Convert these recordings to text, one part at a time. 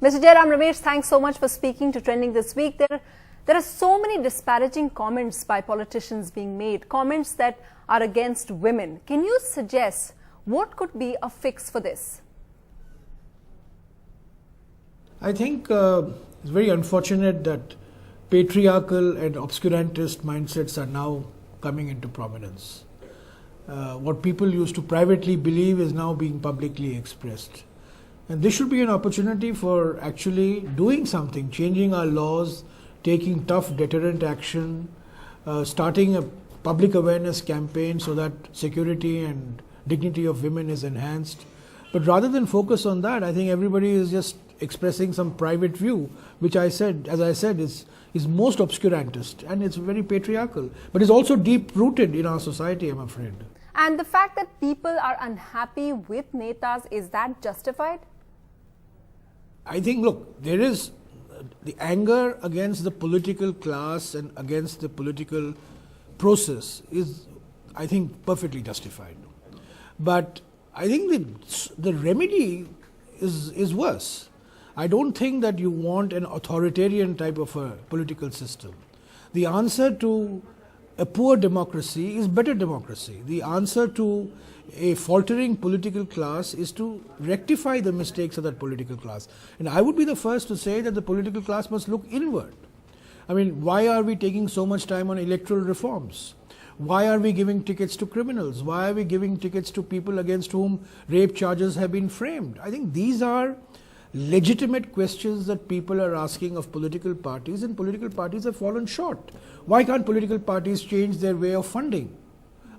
Mr. Jairam Ramesh, thanks so much for speaking to Trending this week. There are so many disparaging comments by politicians being made, comments that are against women. Can you suggest what could be a fix for this? I think it's very unfortunate that patriarchal and obscurantist mindsets are now coming into prominence. What people used to privately believe is now being publicly expressed. And this should be an opportunity for actually doing something, changing our laws, taking tough deterrent action, starting a public awareness campaign so that security and dignity of women is enhanced. But rather than focus on that, I think everybody is just expressing some private view, which as I said, is most obscurantist, and it's very patriarchal. But it's also deep-rooted in our society, I'm afraid. And the fact that people are unhappy with netas, is that justified? I think, look, there is the anger against the political class and against the political process is, I think, perfectly justified. But I think the remedy is worse. I don't think that you want an authoritarian type of a political system. The answer to a poor democracy is better democracy. The answer to a faltering political class is to rectify the mistakes of that political class. And I would be the first to say that the political class must look inward. I mean, why are we taking so much time on electoral reforms? Why are we giving tickets to criminals? Why are we giving tickets to people against whom rape charges have been framed? I think these are legitimate questions that people are asking of political parties, and political parties have fallen short. Why can't political parties change their way of funding?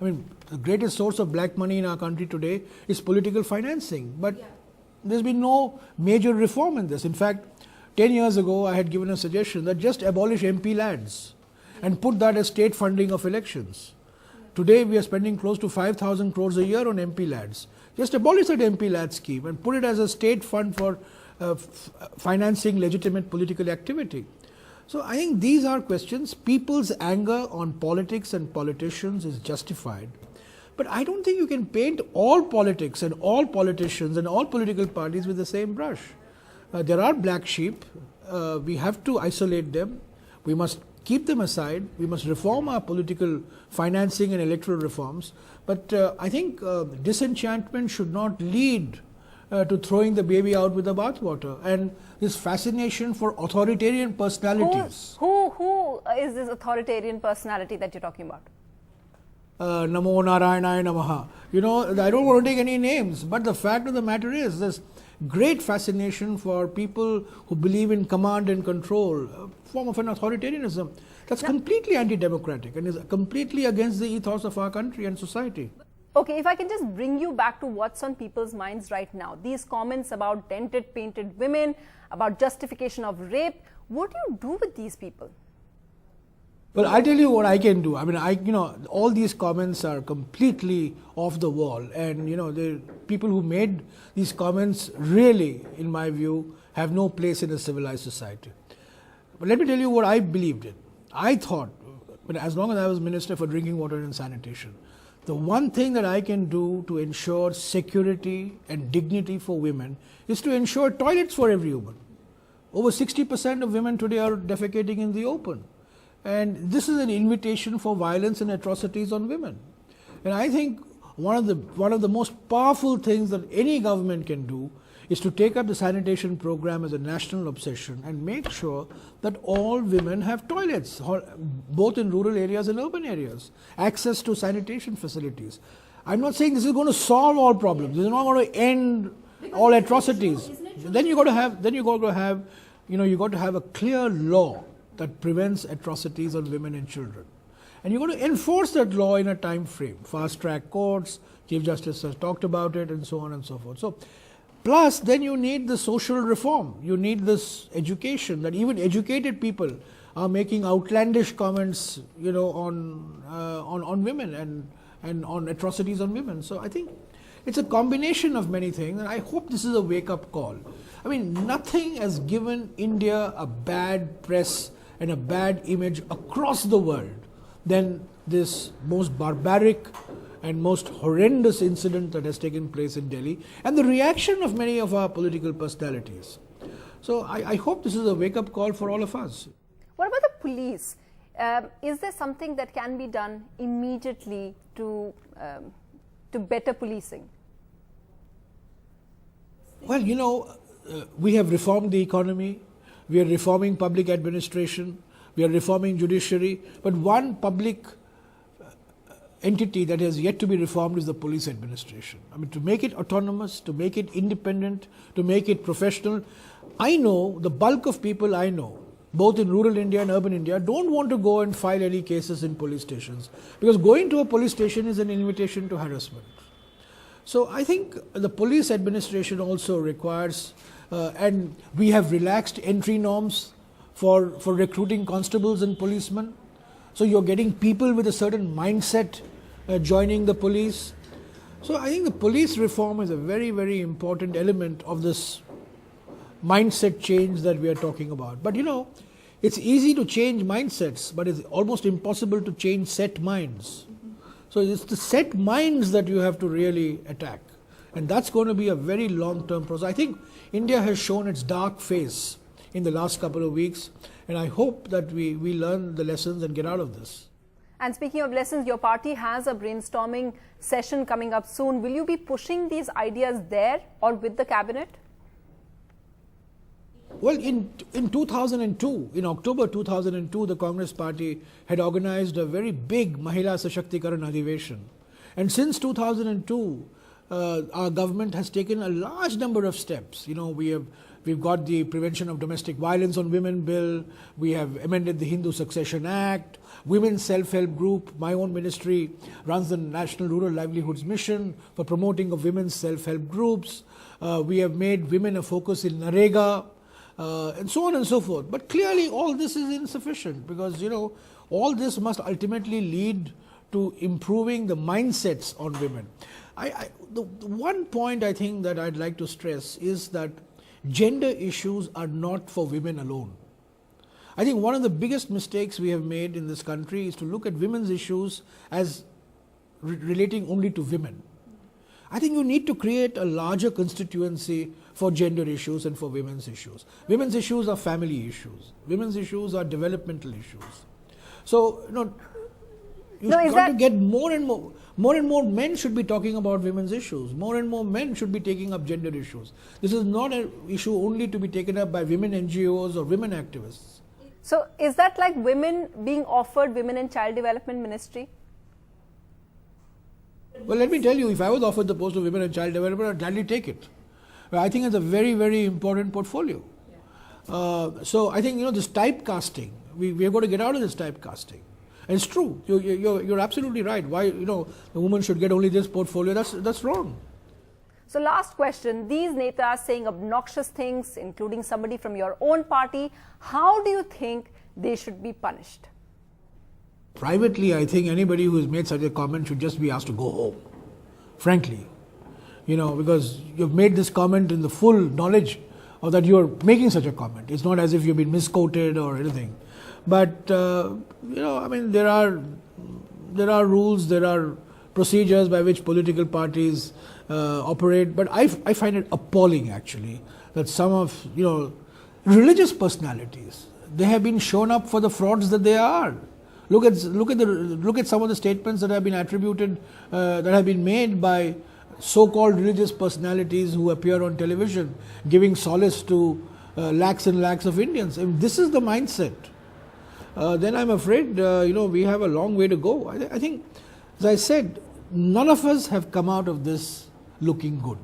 I mean, the greatest source of black money in our country today is political financing, but there's been no major reform in this. In fact, 10 years ago, I had given a suggestion that just abolish MP lads and put that as state funding of elections. Today, we are spending close to 5,000 crores a year on MP lads. Just abolish that MP lad scheme and put it as a state fund for financing legitimate political activity. So I think these are questions. People's anger on politics and politicians is justified. But I don't think you can paint all politics and all politicians and all political parties with the same brush. There are black sheep. We have to isolate them. We must keep them aside. We must reform our political financing and electoral reforms. But I think disenchantment should not lead to throwing the baby out with the bathwater, and this fascination for authoritarian personalities. Who is this authoritarian personality that you're talking about? Namo Narayanaya Namaha. You know, I don't want to take any names, but the fact of the matter is there's great fascination for people who believe in command and control, a form of an authoritarianism that's completely anti-democratic and is completely against the ethos of our country and society. Okay, if I can just bring you back to what's on people's minds right now. These comments about dented, painted women, about justification of rape. What do you do with these people? Well, I'll tell you what I can do. I mean, all these comments are completely off the wall. And, the people who made these comments really, in my view, have no place in a civilized society. But let me tell you what I believed in. I thought, as long as I was Minister for Drinking Water and Sanitation, the one thing that I can do to ensure security and dignity for women is to ensure toilets for every woman. Over 60% of women today are defecating in the open. And this is an invitation for violence and atrocities on women. And I think one of the most powerful things that any government can do is to take up the sanitation program as a national obsession and make sure that all women have toilets, both in rural areas and urban areas, access to sanitation facilities. I'm not saying this is going to solve all problems. This is not going to end all atrocities. Then you got to have a clear law that prevents atrocities on women and children. And you're going to enforce that law in a time frame. Fast track courts, Chief Justice has talked about it, and so on and so forth. So, plus, then you need the social reform. You need this education, that even educated people are making outlandish comments, on women and on atrocities on women. So I think it's a combination of many things, and I hope this is a wake-up call. I mean, nothing has given India a bad press and a bad image across the world than this most barbaric and most horrendous incident that has taken place in Delhi, and the reaction of many of our political personalities. So I hope this is a wake-up call for all of us. What about the police? Is there something that can be done immediately to better policing? Well, we have reformed the economy, we are reforming public administration, we are reforming judiciary, but one public entity that has yet to be reformed is the police administration. I mean, to make it autonomous, to make it independent, to make it professional. I know, the bulk of people I know, both in rural India and urban India, don't want to go and file any cases in police stations, because going to a police station is an invitation to harassment. So I think the police administration also requires, and we have relaxed entry norms for recruiting constables and policemen. So you're getting people with a certain mindset joining the police. So I think the police reform is a very, very important element of this mindset change that we are talking about. But it's easy to change mindsets, but it's almost impossible to change set minds. So it's the set minds that you have to really attack. And that's going to be a very long-term process. I think India has shown its dark face in the last couple of weeks, and I hope that we learn the lessons and get out of this. And speaking of lessons, your party has a brainstorming session coming up soon. Will you be pushing these ideas there or with the cabinet? Well, in 2002, in October 2002, the Congress party had organized a very big Mahila Sashaktikaran Adhiveshan. And since 2002, our government has taken a large number of steps. We've got the Prevention of Domestic Violence on Women Bill, we have amended the Hindu Succession Act, Women's Self-Help Group, my own ministry runs the National Rural Livelihoods Mission for promoting of women's self-help groups. We have made women a focus in Narega, and so on and so forth. But clearly all this is insufficient, because all this must ultimately lead to improving the mindsets on women. The one point I think that I'd like to stress is that gender issues are not for women alone. I think one of the biggest mistakes we have made in this country is to look at women's issues as relating only to women. I think you need to create a larger constituency for gender issues and for women's issues. Women's issues are family issues. Women's issues are developmental issues. So, you've got to get more and more men should be talking about women's issues. More and more men should be taking up gender issues. This is not an issue only to be taken up by women NGOs or women activists. So is that like women being offered Women and Child Development Ministry? Well, let me tell you, if I was offered the post of Women and Child Development, I'd gladly take it. I think it's a very, very important portfolio. So I think, this typecasting, we are going to get out of this typecasting. And it's true. You're absolutely right. Why, the woman should get only this portfolio? That's wrong. So last question, these netas saying obnoxious things, including somebody from your own party, how do you think they should be punished? Privately, I think anybody who has made such a comment should just be asked to go home. Frankly. Because you've made this comment in the full knowledge of that you're making such a comment. It's not as if you've been misquoted or anything. But, there are rules, there are procedures by which political parties operate. But I find it appalling, actually, that some of, religious personalities, they have been shown up for the frauds that they are. Look at some of the statements that have been attributed, that have been made by so-called religious personalities who appear on television, giving solace to lakhs and lakhs of Indians. If this is the mindset, then I'm afraid, we have a long way to go. I think, as I said, none of us have come out of this looking good.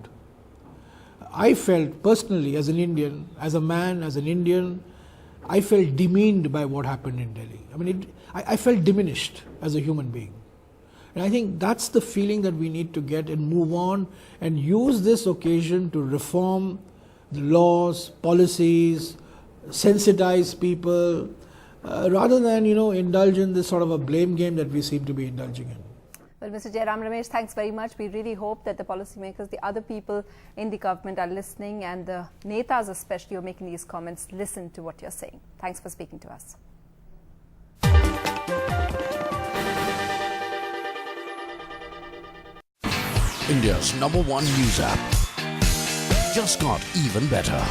I felt personally, as an Indian, as a man, as an Indian, I felt demeaned by what happened in Delhi. I felt diminished as a human being. And I think that's the feeling that we need to get and move on and use this occasion to reform the laws, policies, sensitize people, rather than, indulge in this sort of a blame game that we seem to be indulging in. Well, Mr. Jairam Ramesh, thanks very much. We really hope that the policymakers, the other people in the government are listening, and the netas especially who are making these comments listen to what you're saying. Thanks for speaking to us. India's #1 news app just got even better.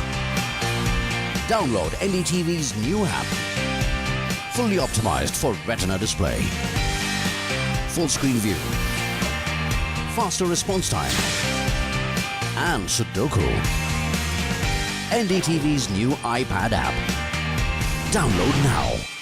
Download NDTV's new app. Fully optimized for retina display. Full screen view. Faster response time. And Sudoku. NDTV's new iPad app. Download now.